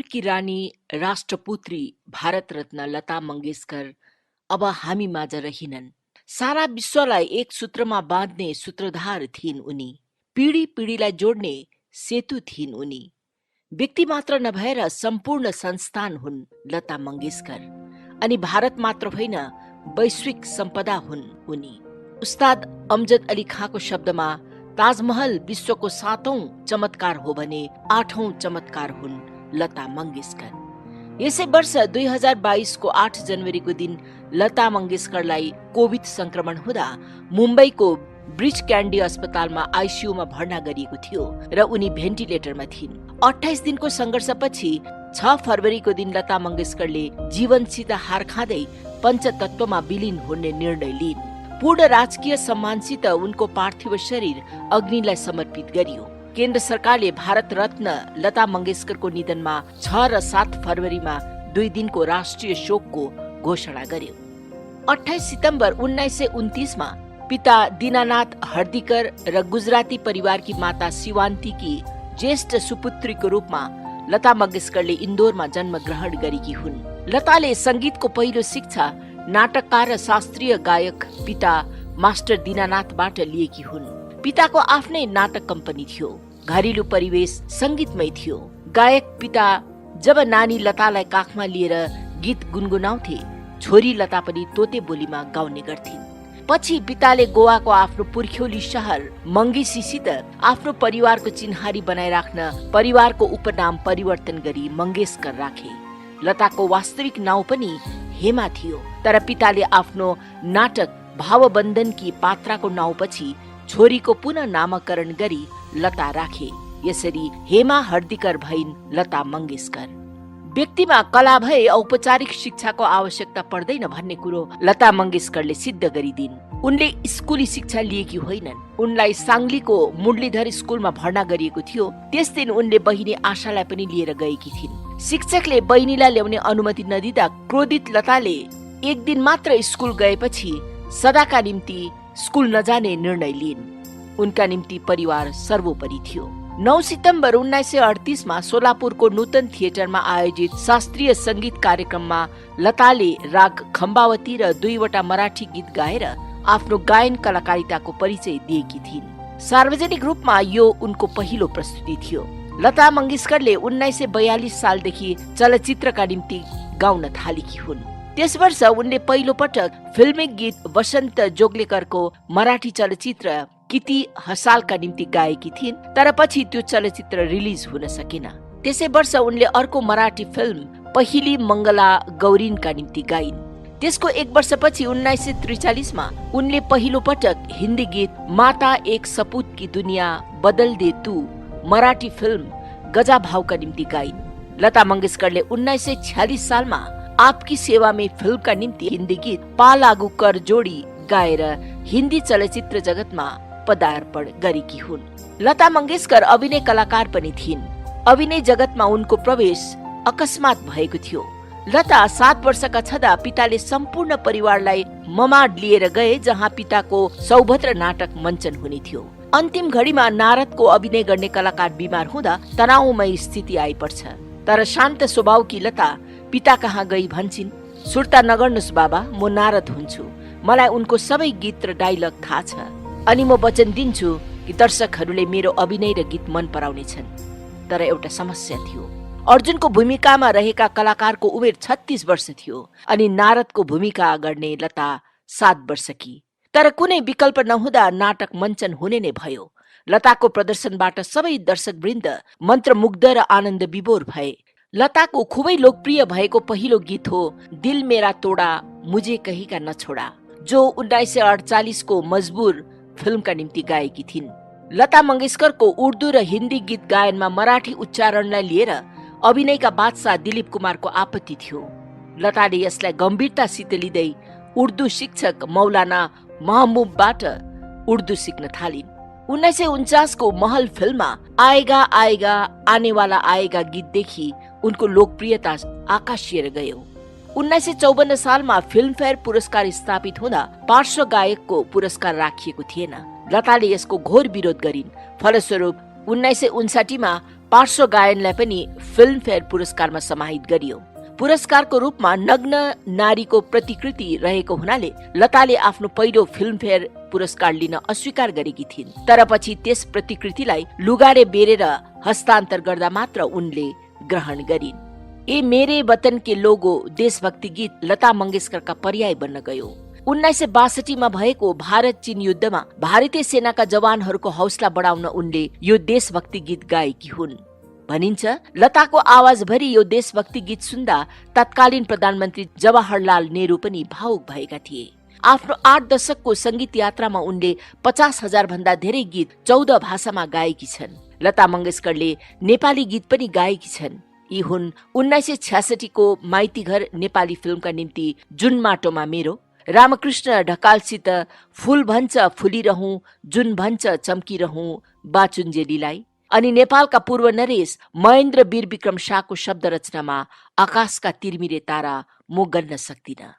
संगीतकी रानी राष्ट्रपुत्री भारत रत्न लता मंगेशकर अब हामी माझ रहिनन्। सारा विश्वलाई एक सूत्रमा बाँध्ने सूत्रधार थिइन् उनी। पीढी पीढीलाई जोड्ने सेतु थिइन् उनी। व्यक्ति मात्र नभएर सम्पूर्ण संस्थान हुन् लता मंगेशकर। अनि भारत मात्र होइन, वैश्विक सम्पदा हुन् उनी। उस्ताद अमजद अली खाँको शब्दमा ताजमहल विश्वको 7औं चमत्कार हो भने 8औं चमत्कार हुन् लता मंगेशकर। यसै वर्ष 2022 को 8 जनवरी दिन लता मंगेशकरलाई कोभिड संक्रमण हुँदा मुम्बईको ब्रिज क्यान्डी अस्पतालमा आइसियूमा भर्ना गरिएको थियो र उनी भेन्टिलेटरमा थिइन्। 28 दिनको संघर्षपछि 6 फरवरी दिन लता मंगेशकरले जीवनसित हार खाँदै पञ्चतत्वमा विलीन हुने निर्णय लिइन्। पूर्ण राजकीय सम्मानसित उनको पार्थिव शरीर अग्निलाई समर्पित गरियो। केन्द्र सरकारले भारत रत्न लता मंगेशकरको निधनमा 6 र 7 फरवरीमा 2 दिनको राष्ट्रिय शोकको घोषणा गर्यो। 28 सितम्बर 1929 मा पिता दीनानाथ हर्दीकर र गुजराती परिवारकी माता शिवान्तीकी ज्येष्ठ सुपुत्रीको रूपमा लता मंगेशकरले इन्दोरमा जन्म ग्रहण गरेकी हुन्। लताले संगीतको पहिलो शिक्षा नाटककार र शास्त्रीय गायक पिता मास्टर दीनानाथबाट लिएकी हुन्। पिताको आफ्नै नाटक कम्पनी थियो। घरेलु परिवेश संगीतमय थियो। गायक पिता जब नानी लतालाई काखमा लिएर गीत गुनगुनाउँथे, छोरी लता पनि तोते बोलीमा गाउने गर्थिन्। पछि पिताले गोवाको आफ्नो पुर्ख्यौली शहर मंगेसीसित आफ्नो परिवारको चिन्हारी बनाइराख्न परिवारको उपनाम परिवर्तन गरी मंगेशकर राखे। लताको वास्तविक नाउँ पनि हेमा थियो, तर पिताले आफ्नो नाटक भावबन्धनकी पात्राको नाउँपछि छोरीको पुनः नामकरण गरी लता राखे। यसरी हेमा हर्दीकर भइन् लता मंगेशकर। व्यक्तिमा कला भए औपचारिक शिक्षाको आवश्यकता पर्दैन भन्ने कुरो लता मंगेशकरले सिद्ध गरिदिन्। उनले स्कुली शिक्षा लिएकी होइनन्। उनलाई सांगलीको मुरलीधर स्कुलमा भर्ना गरिएको थियो। त्यस दिन उनले बहिनी आशालाई पनि लिएर गएकी थिइन्। शिक्षकले बहिनीलाई ल्याउने अनुमति नदिँदा क्रोधित लताले एक दिन मात्र स्कुल गएपछि सदाका निम्ति स्कुल नजाने निर्णय लिइन्। उनका निम्ति परिवार सर्वोपरि थियो। 9 सितम्बर 1938 मा सोलापुरको नूतन थिएटरमा आयोजित शास्त्रीय संगीत कार्यक्रममा लताले राग खम्बावती र 2वटा मराठी गीत गाएर आफ्नो गायन कलाकारिताको परिचय दिएकी थिइन्। सार्वजनिक रूपमा यो उनको पहिलो प्रस्तुति थियो। लता मंगेशकरले 1942 सालदेखि चलचित्रका निम्ति गाउन थालेकी हुन्। त्यस वर्ष उनले पहिलो पटक फिल्मी गीत वसन्त जोगलेकरको मराठी चलचित्र किती हसालका निम्ति गाएकी थिइन्, तर पछि त्यो चलचित्र रिलिज हुन सकेन। त्यसै वर्ष उनले अर्को मराठी फिल्म पहिली मंगला गौरीनका निम्ति गाइन्। त्यसको एक वर्षपछि 1943 मा उनले पहिलो पटक हिन्दी गीत माता एक सपूत की दुनिया बदल दे तू मराठी फिल्म गजा भावका निम्ति गाइन्। लता मंगेशकरले 1946 सालमा आपकी सेवा में फिल्मका निम्ति हिन्दी गीत पा लागू कर जोडी गाएर हिन्दी चलचित्र जगतमा पदार्पण गरेकी हुन्। लता मंगेशकर अभिनय कलाकार पनि थिइन्। अभिनय जगतमा उनको प्रवेश अकस्मात भएको थियो। लता 7 वर्षका छँदा पिताले सम्पूर्ण परिवारलाई ममाड लिएर गए, जहाँ पिताको सौभद्र नाटक मञ्चन हुने थियो। अन्तिम घडीमा नारदको अभिनय गर्ने कलाकार बिमार हुँदा तनावमय स्थिति आइपर्छ। तर शान्त स्वभावकी लता पिता कहाँ गई भन्छिन्, सुर्ता नगर्नुस् बाबा, म नारद हुन्छु। मलाई उनको सबै गीत र डायलग थाहा छ। अनि म वचन दिन्छु कि दर्शकहरूले मेरो अभिनय र गीत मन पराउनेछन्। तर एउटा समस्या थियो। अर्जुनको भूमिकामा रहेका कलाकारको उमेर 36 वर्ष थियो अनि नारदको भूमिका गर्ने लता 7 वर्षकी। तर कुनै विकल्प नहुँदा नाटक मञ्चन हुने नै भयो। लताको प्रदर्शनबाट सबै दर्शकवृन्द मन्त्रमुग्ध र आनन्द विभोर भए। लताको खुबै लोकप्रिय भएको पहिलो गीत हो दिल मेरा तोडा मुझे कहीं का न छोडा, जो 1948 को मजबुर फिल्मका निम्ति गाएकी थिइन्। लता मंगेशकरको उर्दू र हिन्दी गीत गायनमा मराठी उच्चारणलाई लिएर अभिनयका बादशाह दिलीप कुमारको आपत्ति थियो। लताले यसलाई गम्भीरतासित लिँदै उर्दू शिक्षक मौलाना महबूबबाट उर्दू सिक्न थालिन्। 1949 को महल फिल्ममा आएगा आएगा आनेवाला आएगा गीतदेखि उनको लोकप्रियता आकाशिएर गयो। 1954 सालमा फिल्मफेयर पुरस्कार स्थापित हुँदा पार्श्व गायकको पुरस्कार राखिएको थिएन। लताले यसको घोर विरोध गरिन्। फलस्वरूप 1959 मा पार्श्व गायनलाई पनि फिल्मफेयर पुरस्कारमा समाहित गरियो। पुरस्कारको रूपमा नग्न नारीको प्रतिकृति रहेको हुनाले लताले आफ्नो पहिलो फिल्मफेयर पुरस्कार लिन अस्वीकार गरेकी थिइन्। तर पछि त्यस प्रतिकृतिलाई लुगाले बेरेर हस्तान्तर गर्दा मात्र उनले ग्रहण गरिन्। ए मेरे वतन के लोगो देशभक्ति गीत लता मंगेशकरका पर्याय बन्न गयो। 1962 मा भएको भारत चीन युद्धमा भारतीय सेनाका जवानहरूको हौसला बढाउन उनले यो देशभक्ति गीत गाएकी हुन्। भनिन्छ लताको आवाजभरि यो देशभक्ति गीत सुन्दा तत्कालीन प्रधानमन्त्री जवाहरलाल नेहरू पनि भावुक भएका थिए। आफ्नो 8 दशकको संगीत यात्रामा उनले 50,000 भन्दा धेरै गीत 14 भाषामा गाएकी छन्। लता मंगेशकरले नेपाली गीत पनि गाएकी छन्। यी हुन् 1966 को माइती घर नेपाली फिल्मका निम्ति जुन माटोमा मेरो, रामकृष्ण ढकालसित फूल भन्छ फुलिरहँ, जुन भन्छ चम्किरहँ बाचुन्जेलीलाई, अनि नेपालका पूर्व नरेश महेन्द्र वीर विक्रम शाहको शब्द रचनामा आकाशका तिरमिरे तारा म गन्न सक्दिन।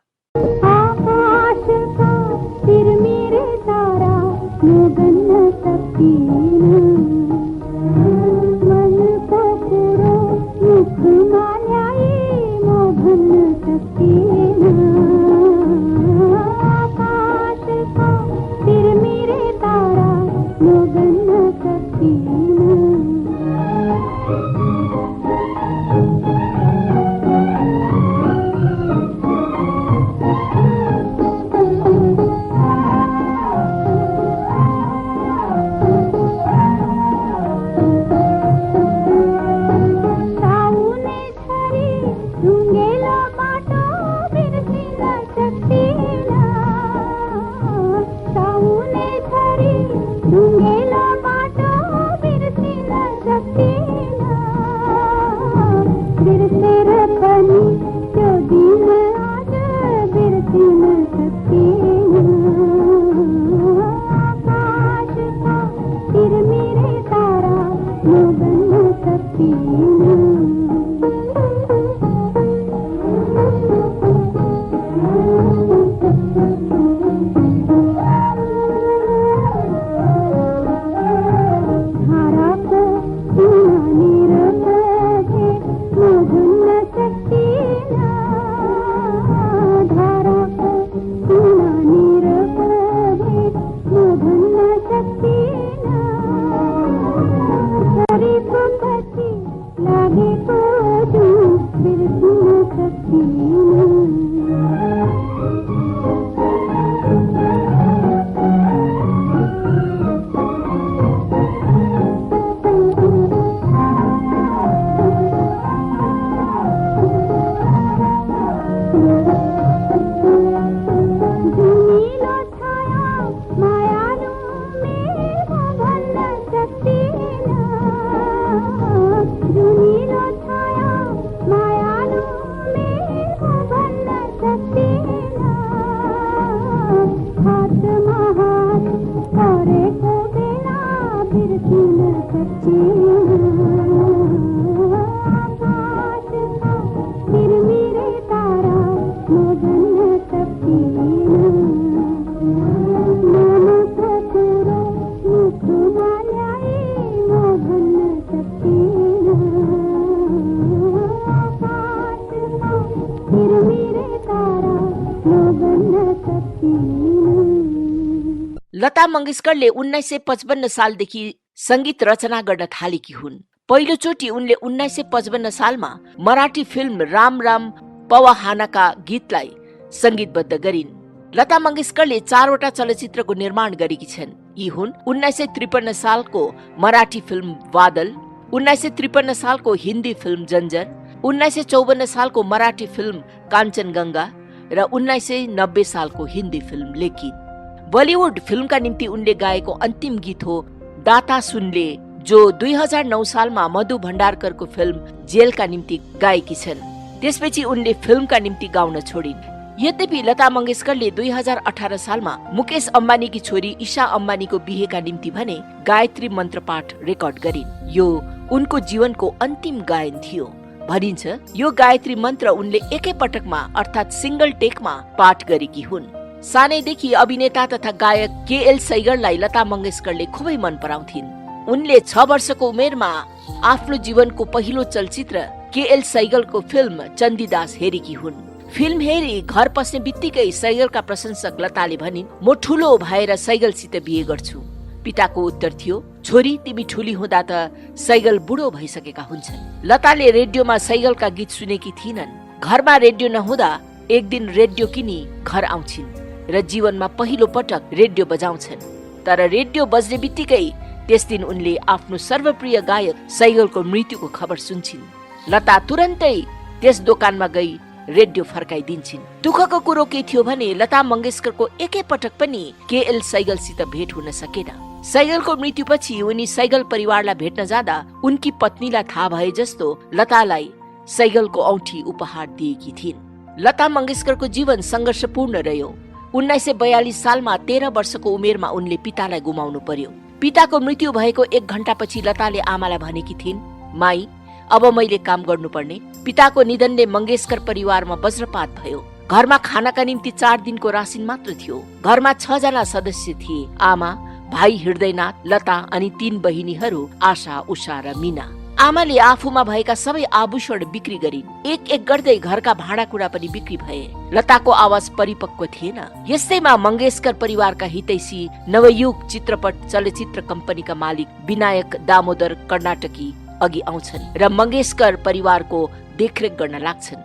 लता मंगेशकरले 1955 सालदेखि संगीत रचना गर्न थालेकी हुन्। पहिलोचोटि उनले 1955 सालमा मराठी फिल्म राम राम पवाहानाका गीतलाई संगीतबद्ध गरिन्। लता मंगेशकरले 4 वटा चलचित्रको निर्माण गरेकी छन्। यी हुन् 1953 सालको मराठी फिल्म बादल, 1953 सालको हिन्दी फिल्म जंजर, 1954 सालको मराठी फिल्म काञ्चनगंगा र 1990 सालको हिन्दी फिल्म लेकिन। बलिउड फिल्मका निम्ति उनले गाएको अन्तिम गीत हो दाता सुनले, जो 2009 सालमा मधु भण्डारकरको फिल्म जेलका निम्ति गाएकी छन्। त्यसपछि उनले फिल्मका निम्ति गाउन छोडिन्। यद्यपि लता मंगेशकरले 2018 सालमा मुकेश अम्बानीकी छोरी ईशा अम्बानीको बिहेका निम्ति भने गायत्री मन्त्र पाठ रेकर्ड गरिन्। यो उनको जीवनको अन्तिम गायन थियो। भनिन्छ यो गायत्री मन्त्र उनले एकै पटकमा अर्थात् सिंगल टेकमा पाठ गरेकी हुन्। सानैदेखि अभिनेता तथा गायक केएल सैगरलाई लता मंगेशकरले खुबै मन पराउँथिन्। उनले 6 वर्षको उमेरमा आफ्नो जीवनको पहिलो चलचित्र केएल सैगलको फिल्म चन्दीदास हेरेकी हुन्। फिल्म हेरी घर पस्ने बित्तिकै सैगलका प्रशंसक लताले भनिन्, म ठुलो भएर सैगलसित बिहे गर्छु। पिताको उत्तर थियो, छोरी तिमी ठुली हुँदा त सैगल बुढो भइसकेका हुन्छन्। लताले रेडियोमा सैगलका गीत सुनेकी थिइनन्। घरमा रेडियो नहुँदा एक दिन रेडियो किनी घर आउँछिन् र जीवनमा पहिलो पटक रेडियो बजाउँछन्। तर रेडियो बज्ने बित्तिकै त्यस दिन उनले आफ्नो सर्वप्रिय गायक सैगलको मृत्युको खबर सुन्छिन्। लता तुरन्तै त्यस दोकानमा गई रेडियो फर्काइदिन्छिन्। दुःखको कुरो के थियो भने लता मंगेशकरको एकै पटक पनि केएल सैगलसित भेट हुन सकेन। सैगलको मृत्युपछि उनी सैगल परिवारलाई भेट्न जाँदा उनकी पत्नीलाई थाहा भए जस्तो लतालाई सैगलको औँठी उपहार दिएकी थिइन्। लता मंगेशकरको जीवन संघर्षपूर्ण रह्यो। 1942 सालमा 13 वर्षको उमेरमा उनले पितालाई गुमाउनु पर्यो। पिताको मृत्यु भएको 1 घण्टापछि लताले आमालाई भनेकी थिइन्, माई अब मैले काम गर्नुपर्ने। पिताको निधनले मंगेशकर परिवारमा वज्रपात भयो। घरमा खानाका निम्ति 4 दिनको रासिन मात्र थियो। घरमा 6 जना सदस्य थिए, आमा, भाइ हृदयनाथ, लता अनि 3 बहिनीहरू आशा, उषा र मीना। आमाले आफूमा भएका सबै आभूषण बिक्री गरिन्। एक एक गर्दै घरका भाँडाकुँडा पनि बिक्री भए। लताको आवाज परिपक्व थिएन। यस्तैमा मंगेशकर परिवारका हितैषी नवयुग चित्रपट चलचित्र कम्पनीका मालिक विनायक दामोदर कर्नाटकी अघि आउँछन् र मंगेशकर परिवारको देखरेख गर्न लाग्छन्।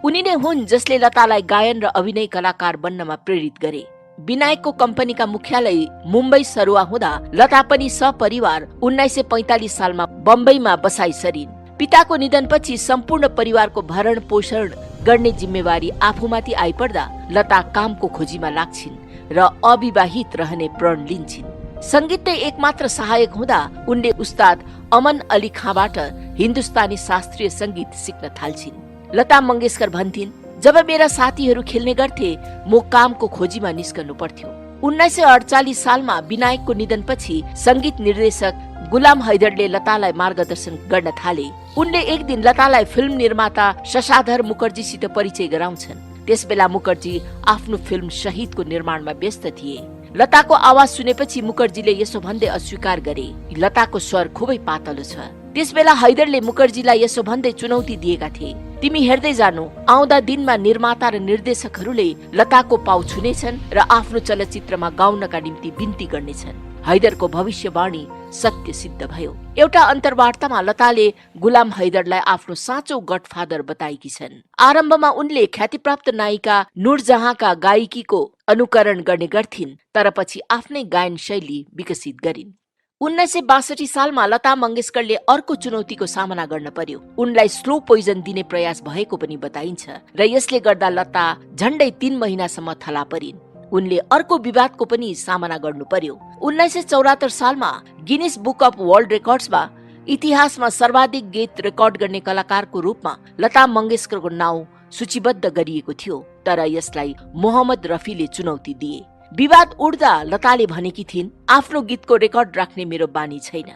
उनी नै हुन् जसले लतालाई गायन र अभिनय कलाकार बन्नमा प्रेरित गरे। विनायकको कम्पनीका मुख्यालय मुम्बई सरुवा हुँदा लता पनि सपरिवार 1945 सालमा बम्बईमा बसाई सरिन्। पिताको निधनपछि सम्पूर्ण परिवारको भरण पोषण गर्ने जिम्मेवारी आफूमाथि आइपर्दा लता कामको खोजीमा लाग्छिन् र अविवाहित रहने प्रण लिन्छिन्। संगीत नै एकमात्र सहायक हुँदा उनले उस्ताद अमन अली खाँबाट हिन्दुस्तानी शास्त्रीय संगीत सिक्न थाल्छिन्। लता मंगेशकर भन्थिन्, जब मेरा साथीहरू खेल्ने गर्थे म कामको खोजीमा निस्कनु पर्थ्यो। 1948 सालमा विनायकको निधनपछि संगीत निर्देशक गुलाम हैदरले लतालाई मार्गदर्शन गर्न थाले। उनले एक दिन लतालाई फिल्म निर्माता शशाधर मुखर्जीसित परिचय गराउँछन्। त्यसबेला मुखर्जी आफ्नो फिल्म शहीदको निर्माणमा व्यस्त थिए। लताको आवाज सुनेपछि मुखर्जीले यसो भन्दै अस्वीकार गरे, लताको स्वर खुबै पातलो छ। त्यसबेला हैदरले मुखर्जीलाई यसो भन्दै चुनौती दिएका थिए, तिमी हेर्दै जानु, आउँदा दिनमा निर्माता र निर्देशकहरूले लताको पाउ छुनेछन् र आफ्नो चलचित्रमा गाउनका निम्ति बिन्ती गर्नेछन्। हैदरको भविष्यवाणी सत्य सिद्ध भयो। एउटा अन्तर्वार्तामा लताले गुलाम हैदरलाई आफ्नो साँचो गडफादर बताएकी छन्। आरम्भमा उनले ख्यातिप्राप्त नायिका नूरजहाँका गायकीको अनुकरण गर्ने गर्थिन्, तर पछि आफ्नै गायन शैली विकसित गरिन्। 1962 सालमा लता मंगेशकरले अर्को चुनौतीको सामना गर्न पर्यो। उनलाई स्लो पोइजन दिने प्रयास भएको पनि बताइन्छ र यसले गर्दा लता झण्डै 3 महिनासम्म थला परिन्। उनले अर्को विवादको पनि सामना गर्नु पर्यो। 1974 सालमा गिनिस बुक अफ वर्ल्ड रेकर्ड्समा इतिहासमा सर्वाधिक गीत रेकर्ड गर्ने कलाकारको रूपमा लता मंगेशकरको नाउँ सूचीबद्ध गरिएको थियो, तर यसलाई मोहम्मद रफीले चुनौती दिए। विवाद उड्दा लताले भनेकी थिइन्, आफ्नो गीतको रेकर्ड राख्ने मेरो बानी छैन।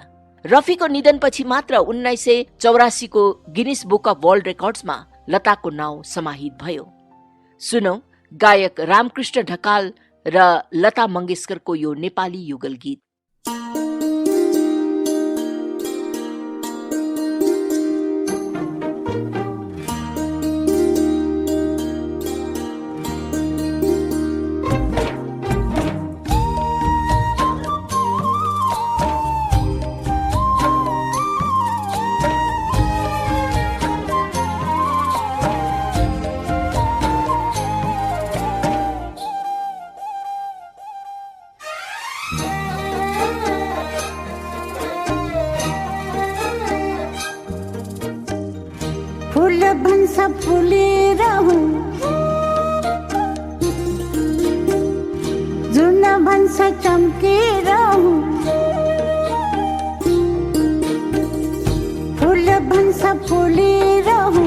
रफीको निधनपछि मात्र 1984 को गिनिस बुक अफ वर्ल्ड रेकर्ड्समा लताको नाउँ समाहित भयो। सुनौ गायक रामकृष्ण ढकाल र लता मंगेशकरको यो नेपाली युगल गीत। फूल भन्छ फुलिरहँ, जुन भन्छ चम्किरहँ, फूल भन्छ फुलिरहँ,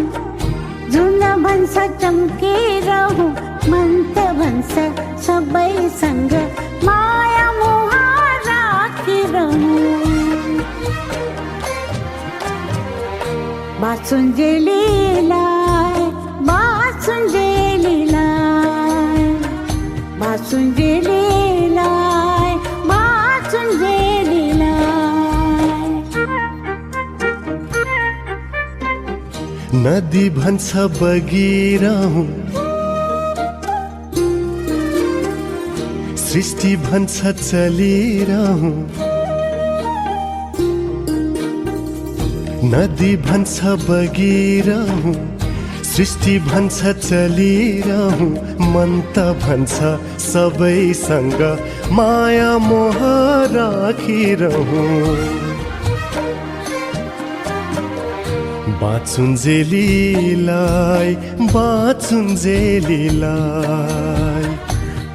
जुन भन्छ चम्किरहँ, मन त भन्छ सबैसँग माया मोह राखिरहँ। बासुन्जेलीलाई, बासुन्जेलीलाई, बासुन्जेलीलाई, बासुन्जेलीलाई, नदी भन्छ बगिरहँ, सृष्टि भन्छ चलिरहँ। नदी भन्छ बगिरहँ, सृष्टि भन्छ चलिरहँ। मन त भन्छ सबैसँग माया मोह राखिरहँ। बाँचुन्जेलीलाई, बाँचुन्जेलीलाई,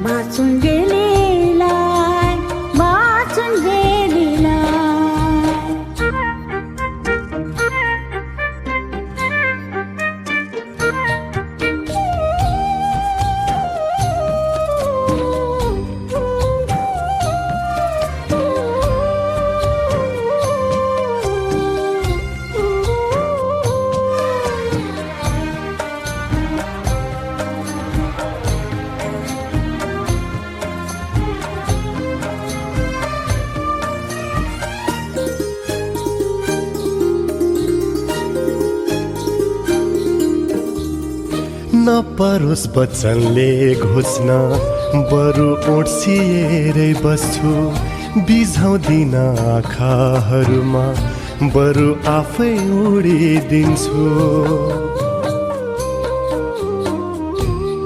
बाँचुन्जेलीलाई, बाँचुन्जेलीलाई। नपरोस् वचनले घोच्न, बरु ओड्सिएरै बस्छु। बिझाउँदिन आँखाहरूमा, बरु आफै उडिदिन्छु।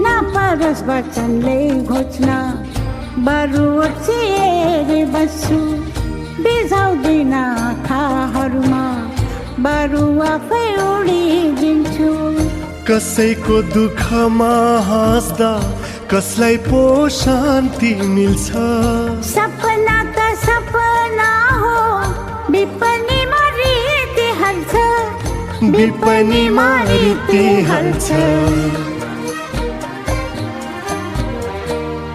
नपरोस् वचनले घोच्न, बरु ओड्सिएरै बस्छु। बिझाउँदिन आँखाहरूमा, बरु आफै उडिदिन्छु। कसैको दुःखमा हाँस्दा कसलाई पो शान्ति मिल्छ। सपना त सपना हो, विपनीमा रित्तिहाल्छ, विपनीमा रित्तिहाल्छ।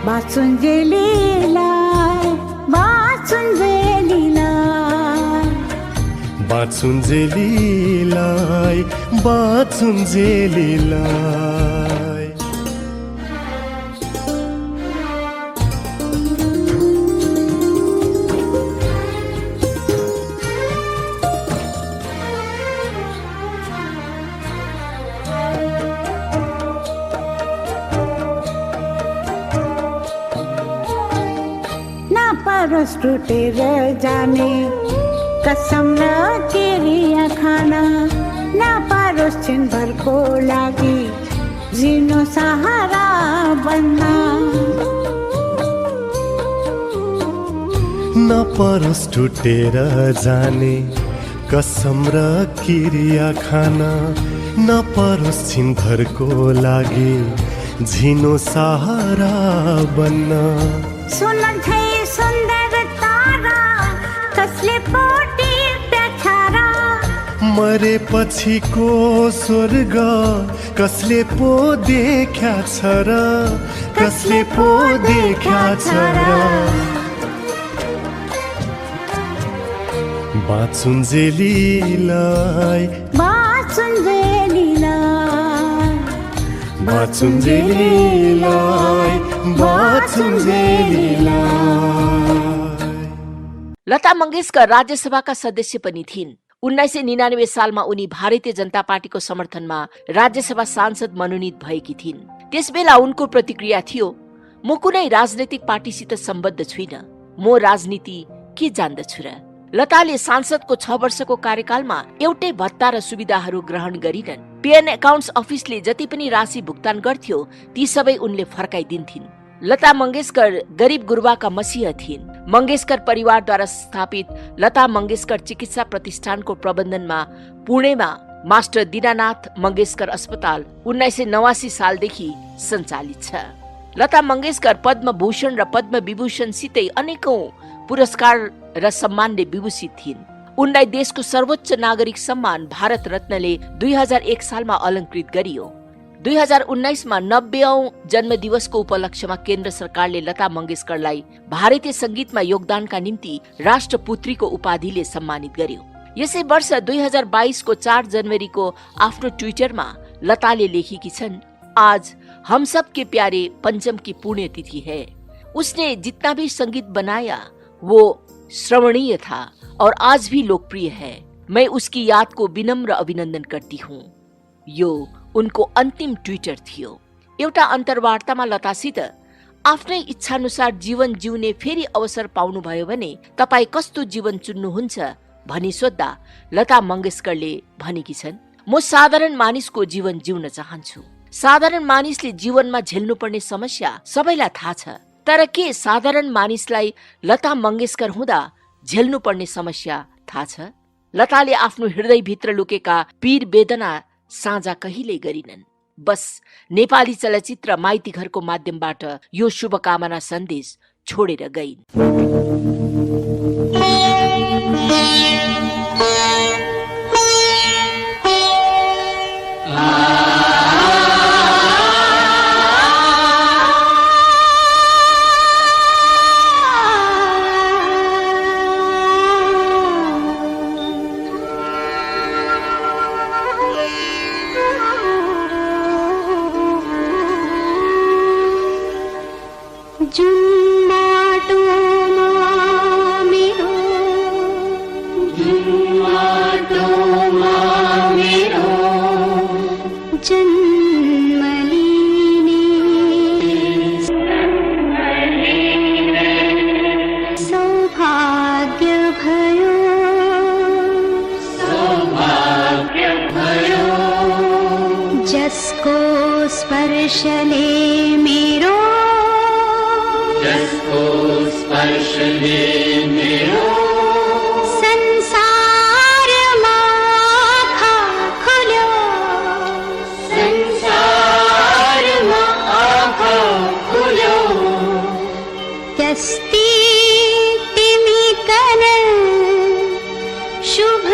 बाँचुन्जेलीलाई, बाँचुन्जेलीलाई, बाँचुन्जेलीलाई, बाँचुन्जेलीलाई। नपरोस् टुटेर जाने कसम र किरिया खाना। नपरोस् छिनभरको लागि जिनो सहारा बन्न। नपरोस् टुटेर जाने कसम र किरिया खाना। नपरोस् छिनभरको लागि झिनो सहारा बन्न। सुनन्छै सुन्दर तारा, कसले पोटी प्याछारा। मरेपछिको स्वर्ग कसले पो देख्या छ र, कसले पो देख्या छ र। बाँचुन्जेलीलाई, बाँचुन्जेलीलाई, बाँचुन्जेलीलाई, बाँचुन्जेलीलाई। लता मंगेशकर राज्यसभाका सदस्य पनि थिइन्। 1999 सालमा उनी भारतीय जनता पार्टीको समर्थनमा राज्यसभा सांसद मनोनित भएकी थिइन्। त्यसबेला उनको प्रतिक्रिया थियो, म कुनै राजनैतिक पार्टीसित सम्बद्ध छुइन, म राजनीति के जान्दछु र। लताले सांसदको 6 वर्षको कार्यकालमा एउटै भत्ता र सुविधाहरू ग्रहण गरिनन्। पेन एकाउन्ट्स अफिसले जति पनि राशि भुक्तान गर्थ्यो ती सबै उनले फर्काइदिन्थिन्। लता मंगेशकर गरिब गुरुबाका मसीहा थिइन्। मंगेशकर परिवारद्वारा स्थापित लता मंगेशकर चिकित्सा प्रतिष्ठानको प्रबन्धनमा पुणेमा मास्टर दीनानाथ मंगेशकर अस्पताल 1989 सालदेखि सञ्चालित छ। लता मंगेशकर पद्म भूषण र पद्म विभूषण सितै अनेकौं पुरस्कार र सम्मानले विभूषित थिइन्। उनलाई देशको सर्वोच्च नागरिक सम्मान भारत रत्नले 2001 सालमा अलङ्कृत गरियो। 2019 मा 90औं जन्मदिवसको उपलक्ष्यमा केन्द्र सरकारले लता मंगेशकरलाई भारतीय संगीतमा योगदानका निम्ति राष्ट्रपुत्रीको उपाधिले सम्मानित गर्यो। यसै वर्ष 2022 को 4 जनवरीको आफ्नो ट्विटरमा लताले लेखेकी छन्, आज हम सब के प्यारे पंचम की पुण्यतिथि है। उसने जितना भी संगीत बनाया वो श्रवणीय था और आज भी लोकप्रिय है। मैं उसकी याद को विनम्र अभिनंदन करती हूँ। यो उनको अन्तिम ट्विटर थियो। एउटा अन्तर्वार्तामा लतासित आफ्नै इच्छानुसार जीवन जिउने फेरि अवसर पाउनुभयो भने तपाईँ कस्तो जीवन चुन्नुहुन्छ भनी सोद्धा लता मंगेशकरले भनेकी छन्, म साधारण मानिसको जीवन जिउन चाहन्छु। साधारण मानिसले जीवनमा झेल्नुपर्ने समस्या सबैलाई थाहा छ, तर के साधारण मानिसलाई लता मंगेशकर हुँदा झेल्नुपर्ने समस्या थाहा छ? लताले आफ्नो हृदयभित्र लुकेका पीर वेदना साझा कहिल्यै गरिनन्। बस नेपाली चलचित्र माइती घरको माध्यमबाट यो शुभकामना सन्देश छोडेर गइन्। जसको स्पर्शले मेरो संसारमा आँखा खुल्यो त्यस्ती तिमी कन शुभ